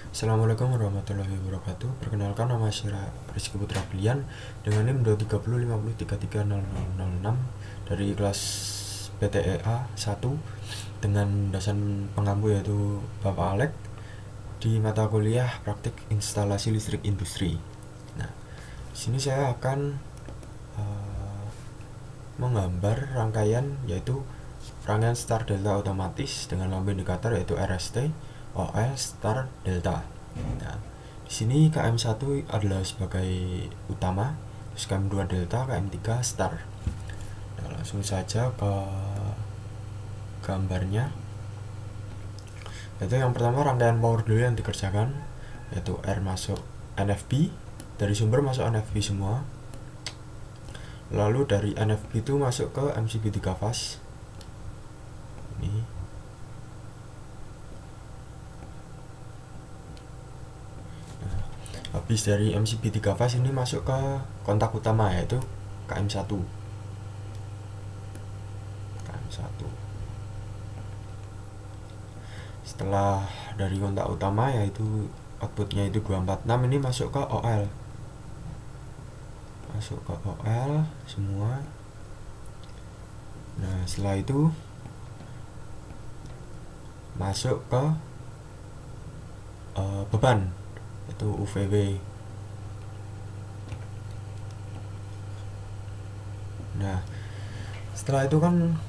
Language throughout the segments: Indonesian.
Assalamualaikum warahmatullahi wabarakatuh. Perkenalkan, nama saya Rizky Putra Bilian dengan NIM 23050330006 dari kelas PTEA 1 dengan dosen pengampu yaitu Bapak Alek di mata kuliah Praktik Instalasi Listrik Industri. Nah, di sini saya akan menggambar rangkaian yaitu rangkaian start delta otomatis dengan lampu indikator yaitu RST OL start delta. Nah, di sini KM1 adalah sebagai utama, terus KM2 delta, KM3 start. Nah, langsung saja ke gambarnya. Yaitu yang pertama rangkaian power dulu yang dikerjakan, yaitu R masuk NFB, dari sumber masuk NFB semua. Lalu dari NFB itu masuk ke MCB 3 fase. Ini. Nah, habis dari MCB 3 fase ini masuk ke kontak utama yaitu KM1. KM1. Setelah dari kontak utama yaitu outputnya itu 246, ini masuk ke OL. Masuk ke OL semua. Nah, setelah itu masuk ke beban yaitu UVW. Nah, setelah itu kan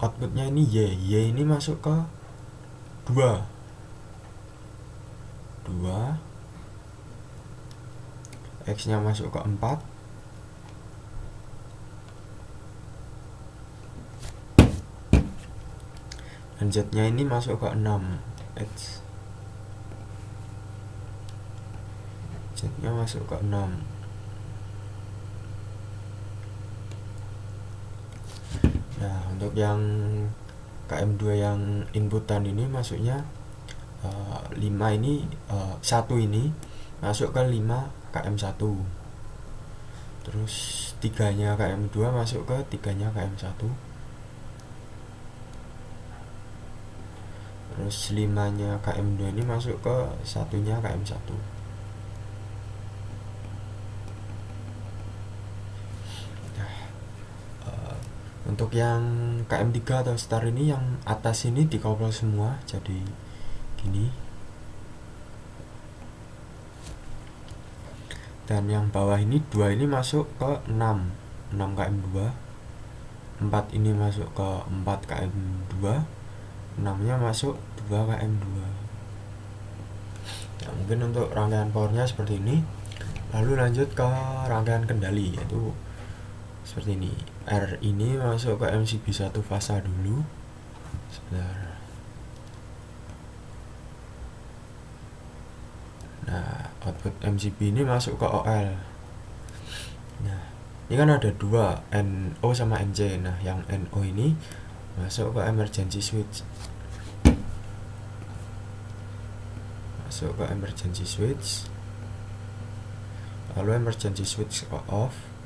outputnya ini Y ini masuk ke 2 X nya masuk ke 4, dan Z nya ini masuk ke 6, Z nya masuk ke 6. Nah, untuk yang KM2 yang inputan ini masuknya 5 ini 1 ini masuk ke 5 KM1, terus 3 nya KM2 masuk ke 3 nya KM1, terus 5 nya KM2 ini masuk ke 1 nya KM1. Untuk yang KM3 atau start ini yang atas ini dikopel semua jadi gini, dan yang bawah ini 2 ini masuk ke 6 KM2, 4 ini masuk ke 4 KM2, 6 nya masuk 2 KM2. Nah, mungkin untuk rangkaian powernya seperti ini. Lalu lanjut ke rangkaian kendali yaitu seperti ini. R ini masuk ke MCB 1 fasa dulu. Sebentar. Nah, output MCB ini masuk ke OL. Nah, ini kan ada 2, NO sama NC. Nah, yang NO ini masuk ke emergency switch. Masuk ke emergency switch. Lalu emergency switch ke off.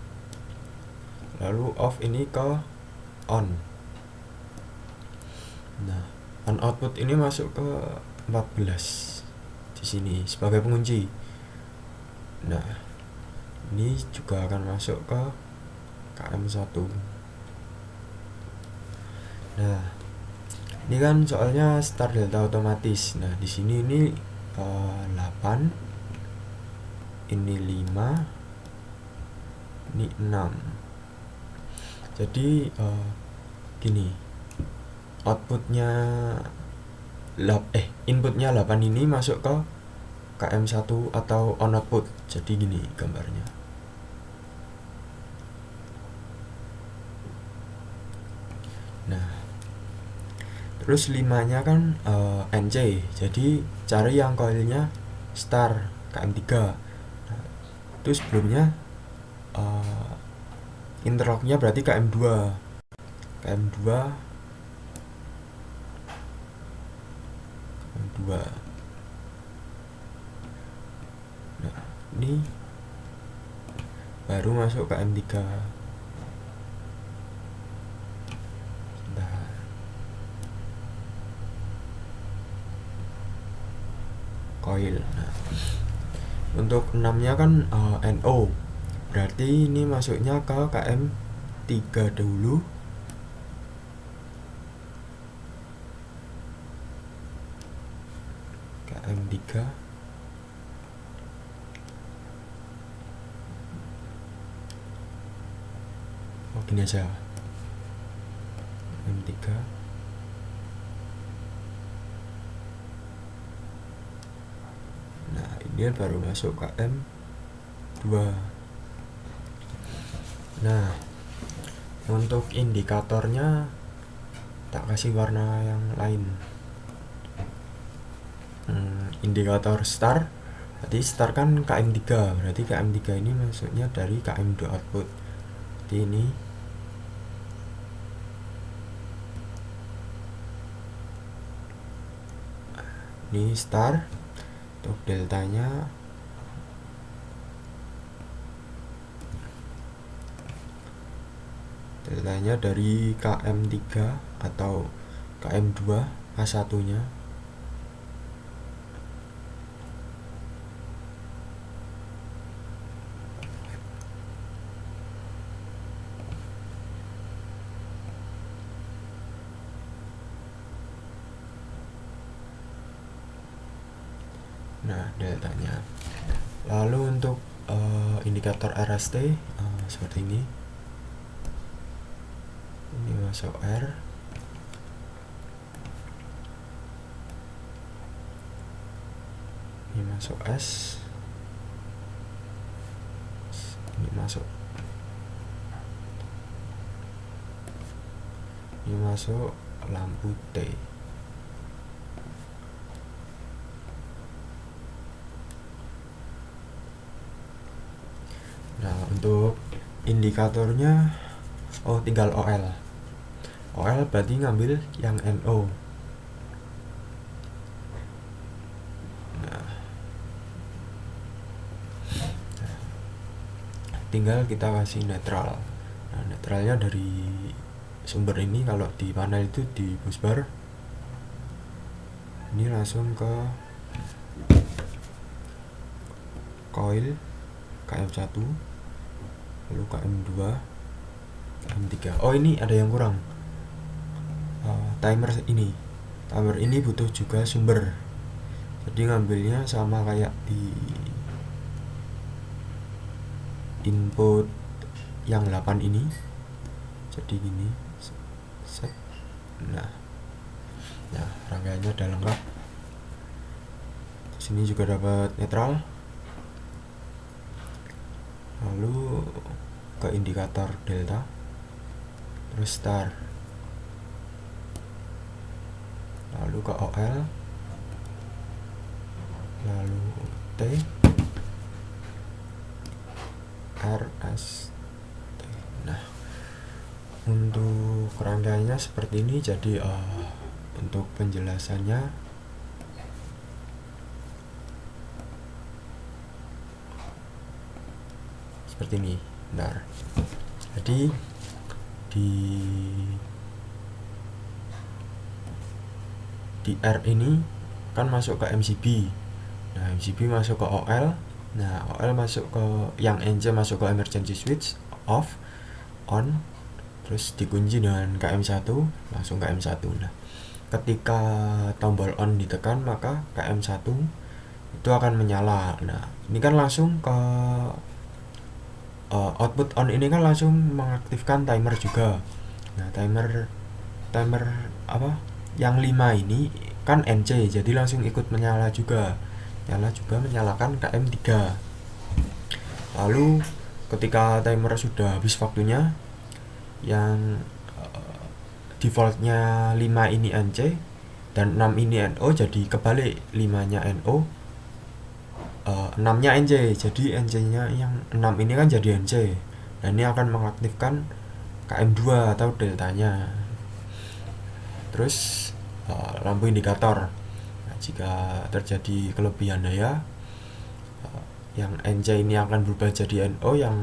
Lalu off ini ke on. Nah, on output ini masuk ke 14 di sini sebagai pengunci. Nah, ini juga akan masuk ke KM1. Nah, ini kan soalnya start delta otomatis. Nah, di sini ini 8, ini 5, ini 6. Jadi gini, outputnya inputnya 8 ini masuk ke KM1 atau on output. Jadi gini gambarnya. Nah, terus 5 nya kan NC. Jadi cari yang coilnya star KM3. Nah, itu sebelumnya interlocknya berarti KM2. Nah, ini baru masuk KM3. Nah, coil. Nah, untuk 6-nya kan NO, berarti ini masuknya ke KM3 dulu. KM3 gini aja, KM3. Nah, ini baru masuk KM2. Nah, untuk indikatornya tak kasih warna yang lain. Indikator star, berarti star kan KM3, berarti KM3 ini maksudnya dari KM2 output. Jadi ini star. Untuk deltanya dari KM3 atau KM2 A1 nya. Nah, deltanya. Lalu untuk indikator RST seperti ini. Ini masuk R, ini masuk S, ini masuk lampu T. Nah, untuk indikatornya tinggal OL berarti ngambil yang NO. Nah, tinggal kita kasih netral. Nah, netralnya dari sumber ini, kalau di panel itu di busbar, ini langsung ke coil KM1, lalu KM2, KM3. Ini ada yang kurang. Timer ini butuh juga sumber, jadi ngambilnya sama kayak di input yang 8 ini, jadi gini set. Nah, rangkaiannya udah lengkap. Sini juga dapat netral. Lalu ke indikator delta, terus star, lalu ke OL, lalu T, R, S, T. Nah, untuk rangkaiannya seperti ini. Jadi untuk penjelasannya seperti ini. Bentar. Jadi di R ini kan masuk ke MCB. Nah, MCB masuk ke OL. Nah, OL masuk ke yang NC, masuk ke emergency switch, off, on, terus dikunci dengan KM1, langsung KM1. Nah, ketika tombol on ditekan, maka KM1 itu akan menyala. Nah, ini kan langsung ke output on ini kan langsung mengaktifkan timer juga. Nah, timer yang 5 ini kan NC, jadi langsung ikut menyala juga menyalakan KM3. Lalu ketika timer sudah habis waktunya, yang defaultnya 5 ini NC dan 6 ini NO, jadi kebalik, 5 nya NO, 6 nya NC, jadi NC nya yang 6 ini kan jadi NC, dan ini akan mengaktifkan KM2 atau deltanya. Terus lampu indikator. Nah, jika terjadi kelebihan daya, yang NC ini akan berubah jadi NO, yang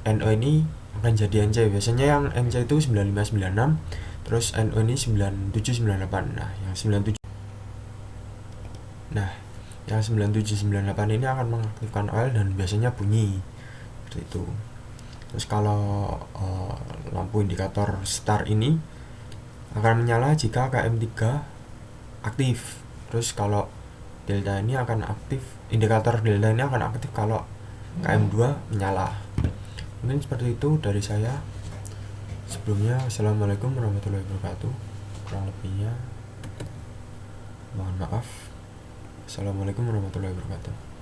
NO ini akan jadi NC. Biasanya yang NC itu 9596, terus NO ini 9798. Nah, yang 97. Nah, Yang 9798 ini akan mengaktifkan OL dan biasanya bunyi seperti itu. Terus kalau lampu indikator start ini akan menyala jika KM3 aktif. Terus kalau delta ini akan aktif, indikator delta ini akan aktif kalau KM2 menyala. Mungkin seperti itu dari saya. Sebelumnya, assalamualaikum warahmatullahi wabarakatuh. Kurang lebihnya mohon maaf. Assalamualaikum warahmatullahi wabarakatuh.